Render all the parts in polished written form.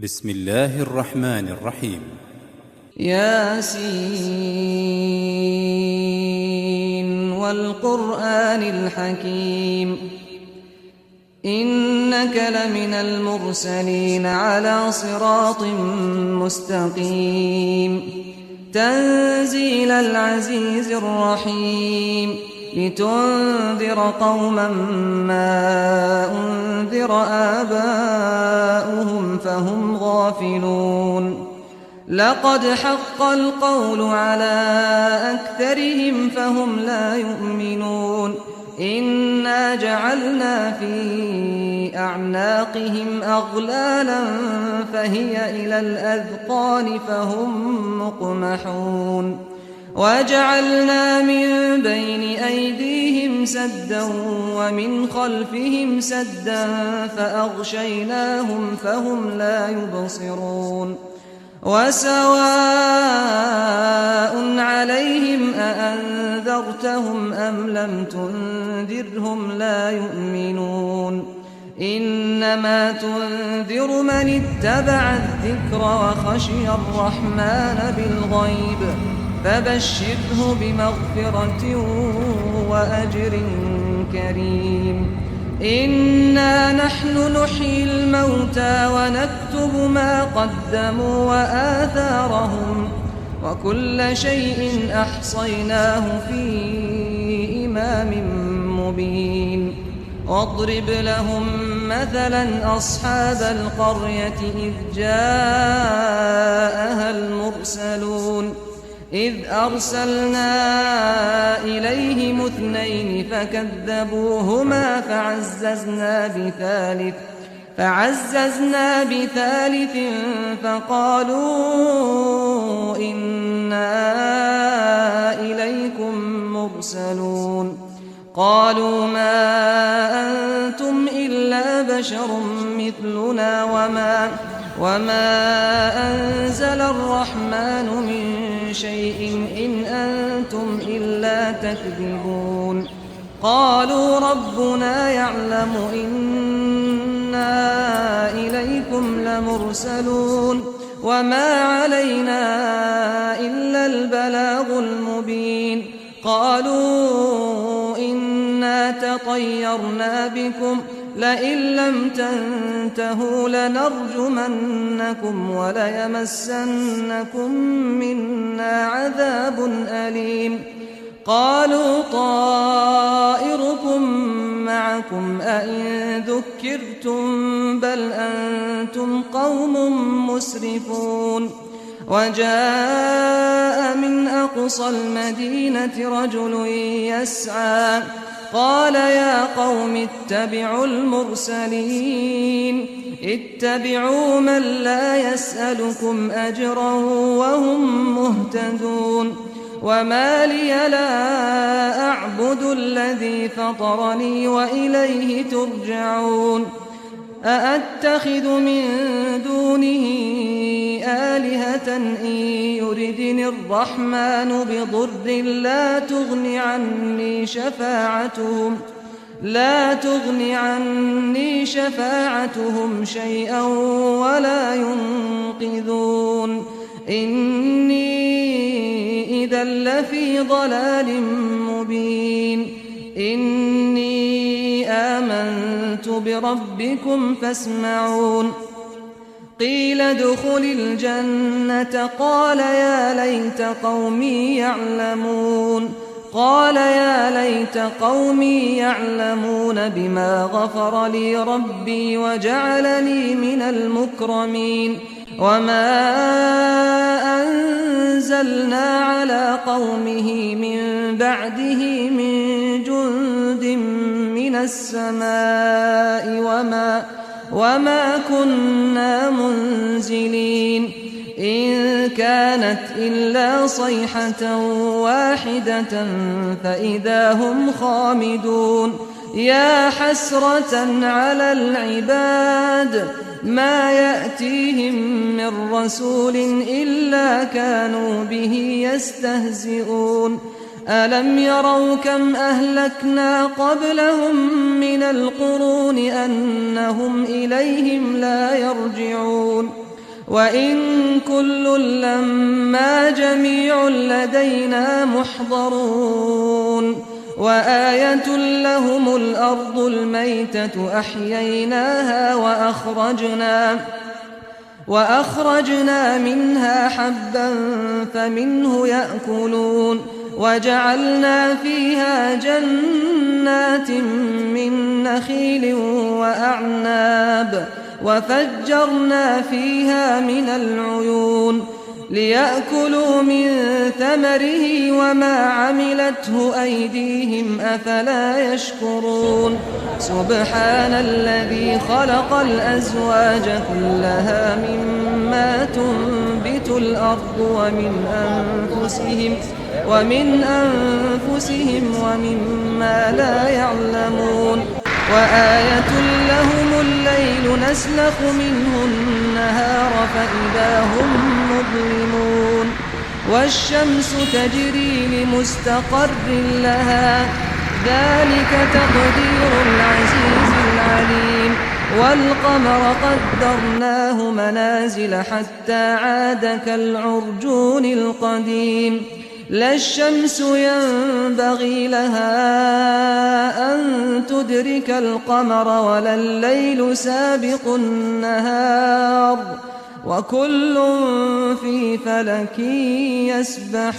بسم الله الرحمن الرحيم. ياسين والقرآن الحكيم إنك لمن المرسلين على صراط مستقيم تنزيل العزيز الرحيم لتنذر قوما ما أنذر آباؤهم فهم غافلون لقد حق القول على أكثرهم فهم لا يؤمنون إنا جعلنا في أعناقهم أغلالا فهي إلى الأذقان فهم مقمحون وجعلنا من بين أيديهم سدا ومن خلفهم سدا فأغشيناهم فهم لا يبصرون وسواء عليهم أأنذرتهم أم لم تنذرهم لا يؤمنون إنما تنذر من اتبع الذكر وخشي الرحمن بالغيب فبشره بمغفرة وأجر كريم إنا نحن نحيي الموتى ونكتب ما قدموا وآثارهم وكل شيء أحصيناه في إمام مبين واضرب لهم مثلا أصحاب القرية إذ جاءها المرسلون إذ أرسلنا إليهم اثنين فكذبوهما فعززنا بثالث فقالوا إنا إليكم مرسلون قالوا ما أنتم إلا بشر مثلنا وما أنزل الرحمن من شيء إن أنتم إلا تكذبون قالوا ربنا يعلم إنا إليكم لمرسلون وما علينا إلا البلاغ المبين قالوا إنا تطيرنا بكم لئن لم تنتهوا لنرجمنكم وليمسنكم منا عذاب أليم قالوا طائركم معكم أئن ذكرتم بل أنتم قوم مسرفون وجاء من أقصى المدينة رجل يسعى قال يا قوم اتبعوا المرسلين اتبعوا من لا يسألكم أجرا وهم مهتدون وما لي لا أعبد الذي فطرني وإليه ترجعون أأتخذ من دونه آلهة إن يردني الرحمن بضر لا تغن عني شفاعتهم شيئا ولا ينقذون إني إذا لفي ضلال مبين إني آمنت بربكم فاسمعون قيل ادخل الجنة قال يا ليت قومي يعلمون بما غفر لي ربي وجعلني من المكرمين وما أنزلنا على قومه من بعده من جند من السماء وما كنا منزلين إن كانت إلا صيحة واحدة فإذا هم خامدون يا حسرة على العباد ما يأتيهم من رسول إلا كانوا به يستهزئون ألم يروا كم أهلكنا قبلهم من القرون أنهم إليهم لا يرجعون وإن كل لما جميع لدينا محضرون وآية لهم الأرض الميتة أحييناها وأخرجنا منها حبا فمنه يأكلون وجعلنا فيها جنات من نخيل وأعناب وفجرنا فيها من العيون ليأكلوا من ثمره وما عملته أيديهم أفلا يشكرون سبحان الذي خلق الأزواج كلها مما تنبت الأرض ومن أنفسهم ومما لا يعلمون وآية لهم الليل نسلخ منه النهار فإذا هم مظلمون والشمس تجري لمستقر لها ذلك تقدير العزيز العليم والقمر قدرناه منازل حتى عاد كالعرجون القديم لا الشمس ينبغي لها أن تدرك القمر ولا الليل سابق النهار وكل في فلك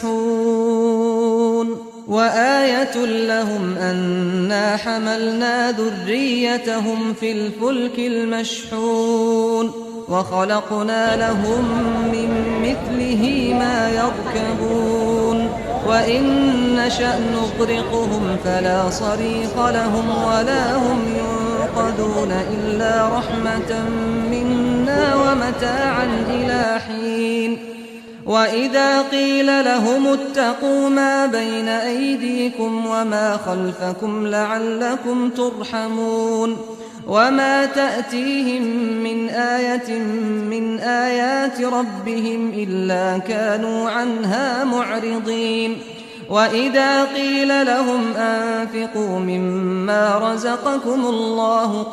يسبحون وآية لهم أنا حملنا ذريتهم في الفلك المشحون وخلقنا لهم من مثله ما يركبون وإن نشأ نغرقهم فلا صريخ لهم ولا هم ينقذون إلا رحمة منا ومتاعا إلى حين وإذا قيل لهم اتقوا ما بين أيديكم وما خلفكم لعلكم ترحمون وما تأتيهم من آية من آيات ربهم إلا كانوا عنها معرضين وإذا قيل لهم أنفقوا مما رزقكم الله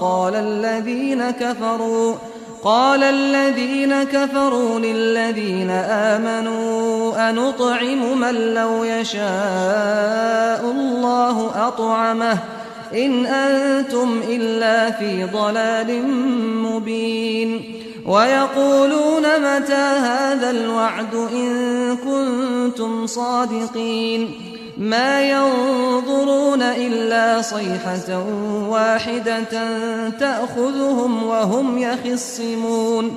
قال الذين كفروا للذين آمنوا أنطعم من لو يشاء الله أطعمه إن أنتم إلا في ضلال مبين ويقولون متى هذا الوعد إن كنتم صادقين ما ينظرون إلا صيحة واحدة تأخذهم وهم يخصمون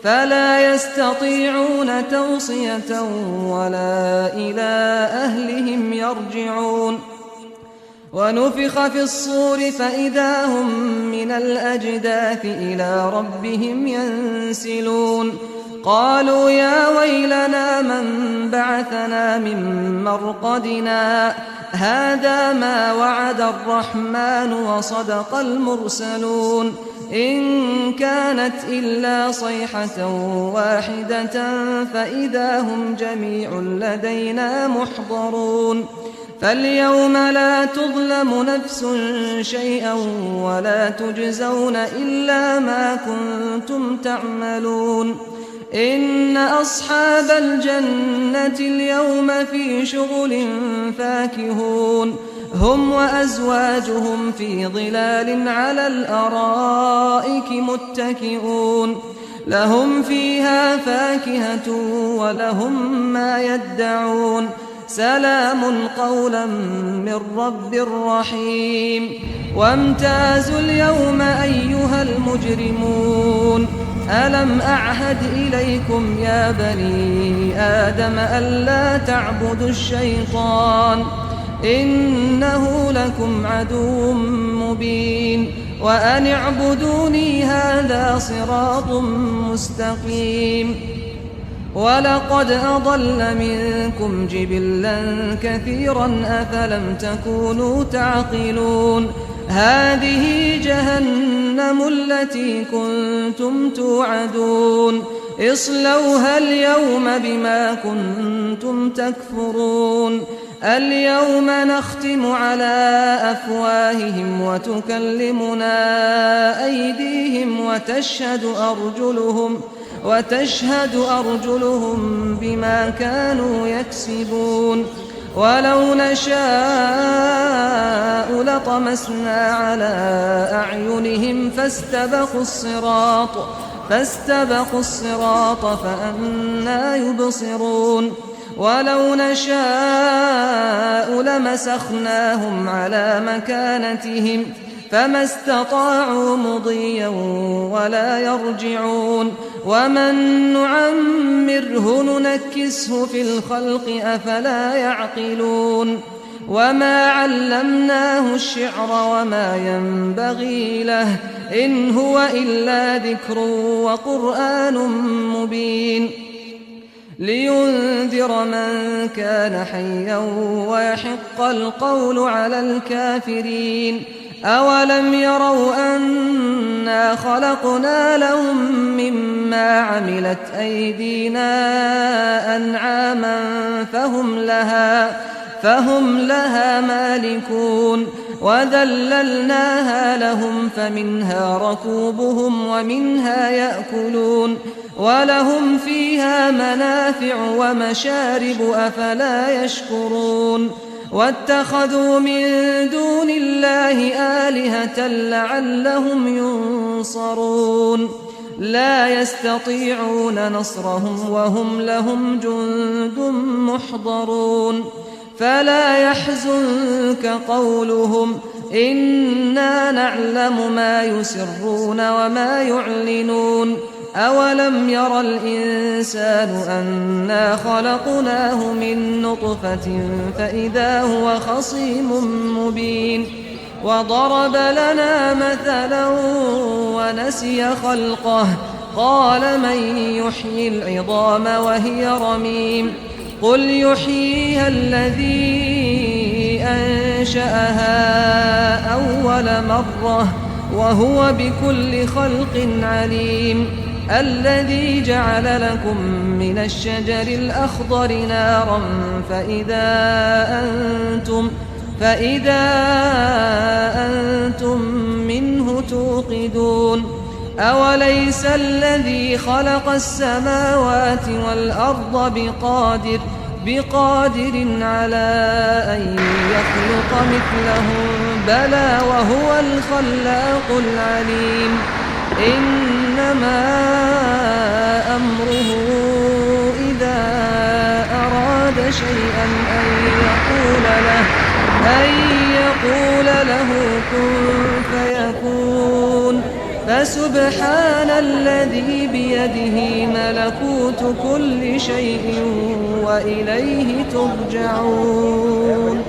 فلا يستطيعون توصية ولا إلى أهلهم يرجعون ونفخ في الصور فإذا هم من الأجداث إلى ربهم ينسلون قالوا يا ويلنا من بعثنا من مرقدنا هذا ما وعد الرحمن وصدق المرسلون إن كانت إلا صيحة واحدة فإذا هم جميع لدينا محضرون فاليوم لا تظلم نفس شيئا ولا تجزون إلا ما كنتم تعملون إن أصحاب الجنة اليوم في شغل فاكهون هم وأزواجهم في ظلال على الأرائك متكئون لهم فيها فاكهة ولهم ما يدعون سلام قولا من رب رحيم وامتازوا اليوم أيها المجرمون ألم أعهد إليكم يا بني آدم ألا تعبدوا الشيطان إنه لكم عدو مبين وأن اعبدوني هذا صراط مستقيم ولقد أضل منكم جبلا كثيرا أفلم تكونوا تعقلون هذه جهنم التي كنتم توعدون اصلوها اليوم بما كنتم تكفرون اليوم نختم على أفواههم وتكلمنا أيديهم وتشهد أرجلهم بما كانوا يكسبون ولو نشاء لطمسنا على أعينهم فاستبقوا الصراط فأنى يبصرون ولو نشاء لمسخناهم على مكانتهم فما استطاعوا مضيا ولا يرجعون ومن نعمره ننكسه في الخلق أفلا يعقلون وما علمناه الشعر وما ينبغي له إن هو إلا ذكر وقرآن مبين لينذر من كان حيا ويحق القول على الكافرين أولم يروا أنا خلقنا لهم مما عملت أيدينا أنعاما فهم لها مالكون وذللناها لهم فمنها ركوبهم ومنها يأكلون ولهم فيها منافع ومشارب أفلا يشكرون واتخذوا من دون الله آلهة لعلهم ينصرون لا يستطيعون نصرهم وهم لهم جند محضرون فلا يحزنك قولهم إنا نعلم ما يسرون وما يعلنون أولم ير الإنسان أنا خلقناه من نطفة فإذا هو خصيم مبين وضرب لنا مثلا ونسي خلقه قال من يحيي العظام وهي رميم قل يحييها الذي أنشأها أول مرة وهو بكل خلق عليم الذي جعل لكم من الشجر الأخضر نارا فإذا أنتم منه توقدون أوليس الذي خلق السماوات والأرض بقادر على أن يخلق مثلهم بلى وهو الخلاق العليم إنما أمره إذا أراد شيئا أن يقول له كن فيكون فسبحان الذي بيده ملكوت كل شيء وإليه ترجعون